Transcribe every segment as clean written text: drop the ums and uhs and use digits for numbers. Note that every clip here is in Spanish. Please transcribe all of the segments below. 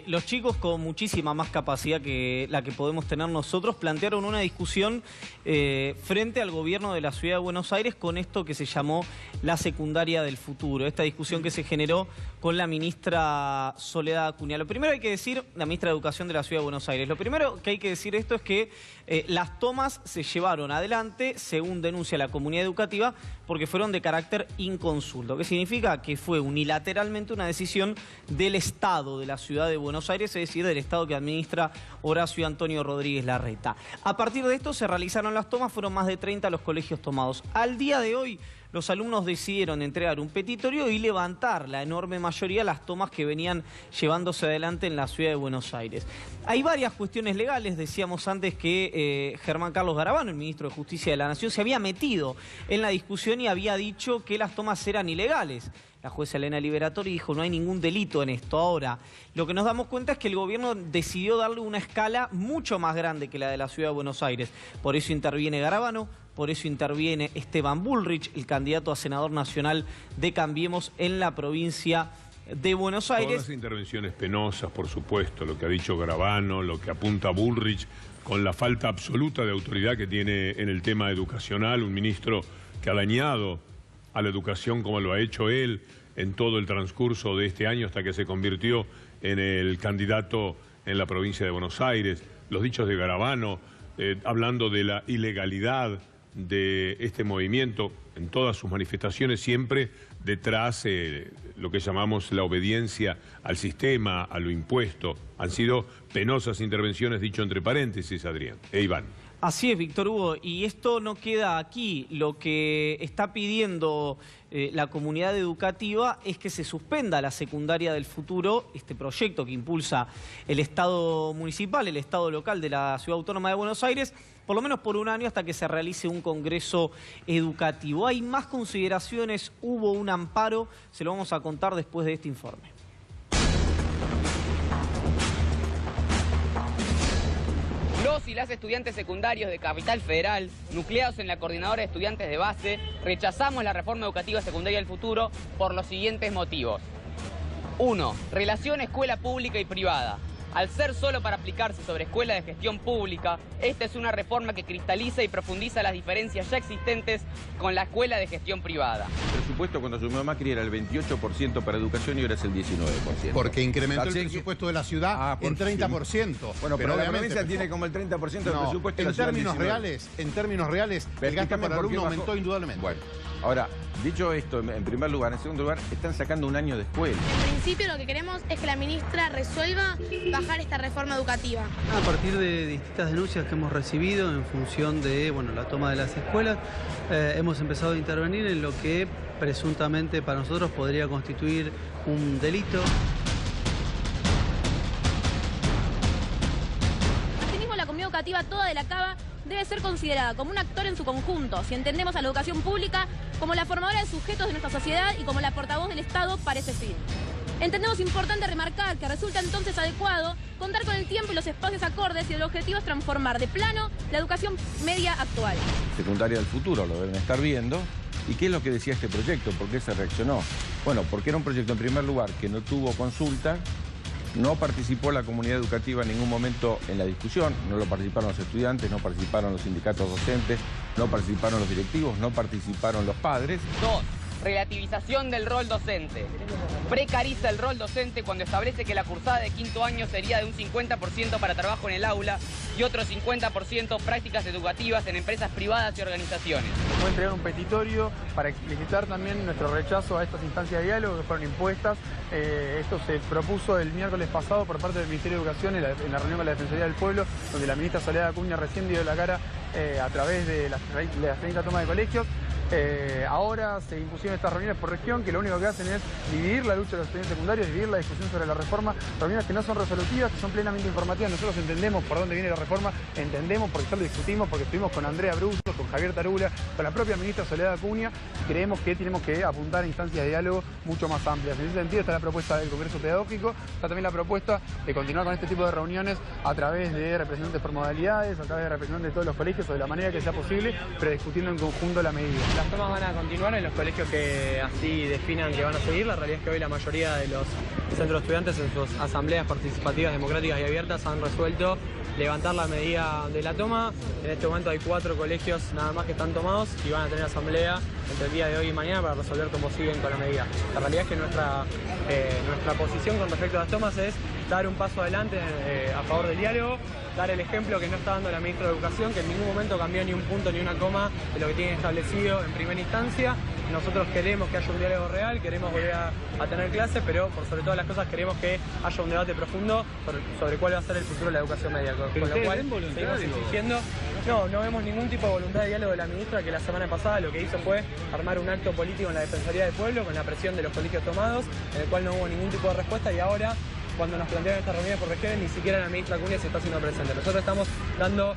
Los chicos con muchísima más capacidad que la que podemos tener nosotros plantearon una discusión frente al gobierno de la Ciudad de Buenos Aires con esto que se llamó la secundaria del futuro. Esta discusión que se generó con la ministra Soledad Acuña. Lo primero hay que decir, la ministra de Educación de la Ciudad de Buenos Aires, lo primero que hay que decir esto es que las tomas se llevaron adelante, según denuncia la comunidad educativa, porque fueron de carácter inconsulto. ¿Qué significa? Que fue unilateralmente una decisión del Estado de la Ciudad de Buenos Aires, es decir, del Estado que administra Horacio Antonio Rodríguez Larreta. A partir de esto se realizaron las tomas, fueron más de 30 los colegios tomados. Al día de hoy, los alumnos decidieron entregar un petitorio y levantar la enorme mayoría las tomas que venían llevándose adelante en la Ciudad de Buenos Aires. Hay varias cuestiones legales, decíamos antes que Germán Carlos Garabano, el ministro de Justicia de la Nación, se había metido en la discusión y había dicho que las tomas eran ilegales. La jueza Elena Liberatori dijo no hay ningún delito en esto. Ahora, lo que nos damos cuenta es que el gobierno decidió darle una escala mucho más grande que la de la Ciudad de Buenos Aires. Por eso interviene Garabano, por eso interviene Esteban Bullrich, el candidato a senador nacional de Cambiemos en la provincia de Buenos Aires. Todas las intervenciones penosas, por supuesto, lo que ha dicho Garabano, lo que apunta Bullrich, con la falta absoluta de autoridad que tiene en el tema educacional, un ministro que ha dañado a la educación como lo ha hecho él en todo el transcurso de este año hasta que se convirtió en el candidato en la provincia de Buenos Aires. Los dichos de Garabano, hablando de la ilegalidad de este movimiento en todas sus manifestaciones, siempre detrás lo que llamamos la obediencia al sistema, a lo impuesto. Han sido penosas intervenciones, dicho entre paréntesis, Adrián. Iván. Así es, Víctor Hugo, y esto no queda aquí. Lo que está pidiendo la comunidad educativa es que se suspenda la secundaria del futuro, este proyecto que impulsa el Estado municipal, el Estado local de la Ciudad Autónoma de Buenos Aires, por lo menos por un año hasta que se realice un congreso educativo. Hay más consideraciones, hubo un amparo, se lo vamos a contar después de este informe. Los y las estudiantes secundarios de Capital Federal, nucleados en la Coordinadora de Estudiantes de Base, rechazamos la reforma educativa secundaria del futuro por los siguientes motivos. 1. Relación escuela pública y privada. Al ser solo para aplicarse sobre escuela de gestión pública, esta es una reforma que cristaliza y profundiza las diferencias ya existentes con la escuela de gestión privada. El presupuesto cuando asumió Macri era el 28% para educación y ahora es el 19%. Porque incrementó el presupuesto de la ciudad en 30%. Bueno, pero la provincia tiene como el 30% del presupuesto. En términos reales, el gasto por alumno aumentó indudablemente. Bueno, ahora, dicho esto, en primer lugar, en segundo lugar, están sacando un año de escuela. En principio lo que queremos es que la ministra resuelva bajar esta reforma educativa. A partir de distintas denuncias que hemos recibido en función de la toma de las escuelas, hemos empezado a intervenir en lo que presuntamente para nosotros podría constituir un delito. Asimismo, la comunidad educativa toda de la Cava debe ser considerada como un actor en su conjunto, si entendemos a la educación pública como la formadora de sujetos de nuestra sociedad y como la portavoz del Estado para ese fin. Entendemos importante remarcar que resulta entonces adecuado contar con el tiempo y los espacios acordes y el objetivo es transformar de plano la educación media actual. Secundaria del futuro, lo deben estar viendo. ¿Y qué es lo que decía este proyecto? ¿Por qué se reaccionó? Bueno, porque era un proyecto en primer lugar que no tuvo consulta, no participó la comunidad educativa en ningún momento en la discusión, no lo participaron los estudiantes, no participaron los sindicatos docentes, no participaron los directivos, no participaron los padres. 2. Relativización del rol docente. Precariza el rol docente cuando establece que la cursada de quinto año sería de un 50% para trabajo en el aula y otro 50% prácticas educativas en empresas privadas y organizaciones. Voy a entregar un petitorio para explicitar también nuestro rechazo a estas instancias de diálogo que fueron impuestas. Esto se propuso el miércoles pasado por parte del Ministerio de Educación en la reunión con la Defensoría del Pueblo, donde la ministra Soledad Acuña recién dio la cara a través de las 30 tomas de colegios. Ahora se impusieron estas reuniones por región que lo único que hacen es dividir la lucha de los estudiantes secundarios, dividir la discusión sobre la reforma, reuniones que no son resolutivas, que son plenamente informativas. Nosotros entendemos por dónde viene la reforma, entendemos porque ya lo discutimos, porque estuvimos con Andrea Bruso, con Javier Tarula, con la propia ministra Soledad Acuña, y creemos que tenemos que apuntar a instancias de diálogo mucho más amplias. En ese sentido está la propuesta del Congreso Pedagógico, está también la propuesta de continuar con este tipo de reuniones a través de representantes por modalidades, a través de representantes de todos los colegios o de la manera que sea posible, pero discutiendo en conjunto la medida. Las tomas van a continuar en los colegios que así definan que van a seguir. La realidad es que hoy la mayoría de los centros de estudiantes en sus asambleas participativas, democráticas y abiertas han resuelto levantar la medida de la toma. En este momento hay 4 colegios nada más que están tomados y van a tener asamblea entre el día de hoy y mañana para resolver cómo siguen con la medida. La realidad es que nuestra posición con respecto a las tomas es dar un paso adelante a favor del diálogo, dar el ejemplo que no está dando la ministra de Educación, que en ningún momento cambió ni un punto ni una coma de lo que tiene establecido en primera instancia. Nosotros queremos que haya un diálogo real, queremos volver a tener clases, pero por sobre todas las cosas queremos que haya un debate profundo sobre cuál va a ser el futuro de la educación media. Con lo cual seguimos insistiendo. No vemos ningún tipo de voluntad de diálogo de la ministra, que la semana pasada lo que hizo fue armar un acto político en la Defensoría del Pueblo con la presión de los colegios tomados, en el cual no hubo ningún tipo de respuesta, y ahora, cuando nos plantean estas reuniones por regiones, ni siquiera la ministra Acuña se está haciendo presente. Nosotros estamos dando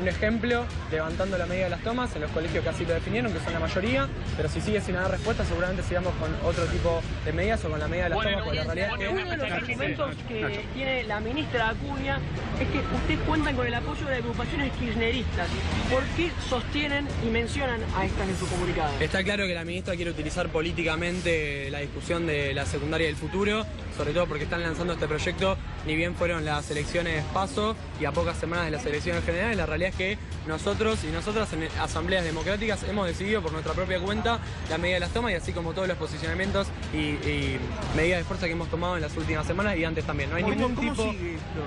un ejemplo, levantando la medida de las tomas en los colegios que así lo definieron, que son la mayoría, pero si sigue sin dar respuesta, seguramente sigamos con otro tipo de medidas o con la medida de las tomas, porque la realidad es que... Uno de los argumentos que tiene la ministra Acuña es que ustedes cuentan con el apoyo de las agrupaciones kirchneristas. ¿Por qué sostienen y mencionan a estas en su comunicado? Está claro que la ministra quiere utilizar políticamente la discusión de la secundaria del futuro, sobre todo porque están lanzando este proyecto, ni bien fueron las elecciones PASO y a pocas semanas de las elecciones generales. La realidad es que nosotros y nosotras en asambleas democráticas hemos decidido por nuestra propia cuenta la medida de las tomas, y así como todos los posicionamientos y medidas de fuerza que hemos tomado en las últimas semanas y antes también. No hay ningún tipo... ¿Cómo sigue esto?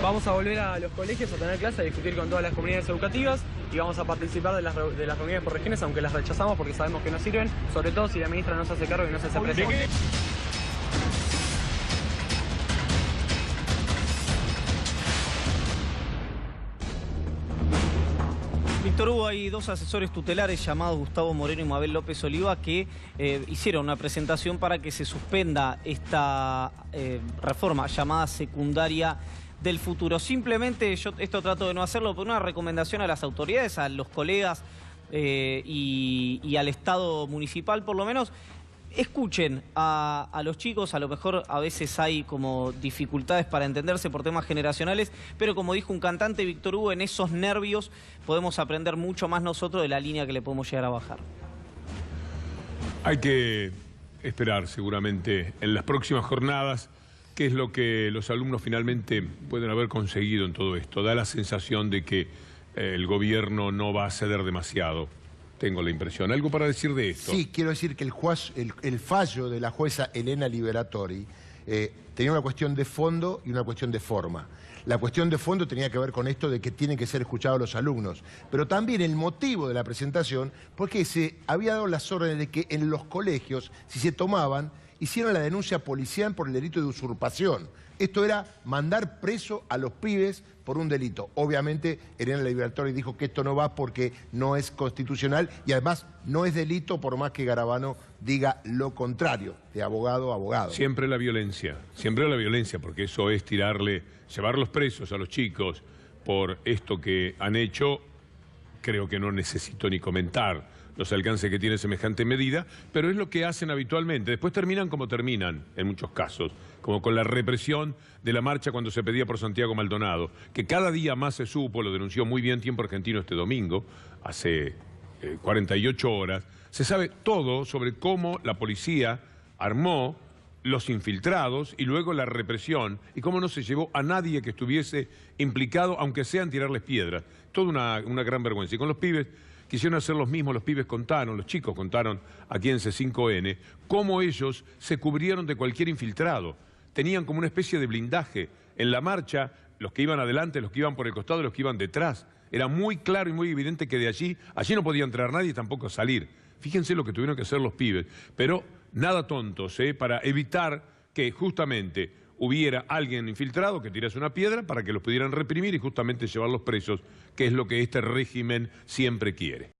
Vamos a volver a los colegios a tener clases, a discutir con todas las comunidades educativas, y vamos a participar de las reuniones por regiones, aunque las rechazamos porque sabemos que no sirven, sobre todo si la ministra no se hace cargo y no se hace presente. Víctor Hugo, hay 2 asesores tutelares llamados Gustavo Moreno y Mabel López Oliva que hicieron una presentación para que se suspenda esta reforma llamada secundaria del futuro. Simplemente, yo esto trato de no hacerlo, por una recomendación a las autoridades, a los colegas y al Estado municipal, por lo menos. Escuchen a los chicos, a lo mejor a veces hay como dificultades para entenderse por temas generacionales, pero como dijo un cantante, Víctor Hugo, en esos nervios podemos aprender mucho más nosotros de la línea que le podemos llegar a bajar. Hay que esperar seguramente en las próximas jornadas qué es lo que los alumnos finalmente pueden haber conseguido en todo esto. Da la sensación de que el gobierno no va a ceder demasiado. Tengo la impresión. ¿Algo para decir de esto? Sí, quiero decir que el fallo de la jueza Elena Liberatori tenía una cuestión de fondo y una cuestión de forma. La cuestión de fondo tenía que ver con esto de que tienen que ser escuchados los alumnos, pero también el motivo de la presentación, porque se había dado las órdenes de que en los colegios, si se tomaban, hicieron la denuncia policial por el delito de usurpación. Esto era mandar preso a los pibes por un delito. Obviamente, Elena Liberatori dijo que esto no va porque no es constitucional y además no es delito por más que Garabano diga lo contrario, de abogado a abogado. Siempre la violencia, porque eso es llevarlos presos a los chicos por esto que han hecho. Creo que no necesito ni comentar los alcances que tiene semejante medida, pero es lo que hacen habitualmente. Después terminan como terminan, en muchos casos, como con la represión de la marcha cuando se pedía por Santiago Maldonado, que cada día más se supo, lo denunció muy bien Tiempo Argentino este domingo, hace 48 horas, se sabe todo sobre cómo la policía armó los infiltrados y luego la represión, y cómo no se llevó a nadie que estuviese implicado, aunque sea en tirarles piedras. Toda una gran vergüenza. Y con los pibes quisieron hacer los mismos, los pibes contaron, los chicos contaron aquí en C5N, cómo ellos se cubrieron de cualquier infiltrado. Tenían como una especie de blindaje en la marcha, los que iban adelante, los que iban por el costado, los que iban detrás. Era muy claro y muy evidente que de allí no podía entrar nadie y tampoco salir. Fíjense lo que tuvieron que hacer los pibes, pero nada tontos, para evitar que justamente hubiera alguien infiltrado que tirase una piedra para que los pudieran reprimir y justamente llevarlos presos, que es lo que este régimen siempre quiere.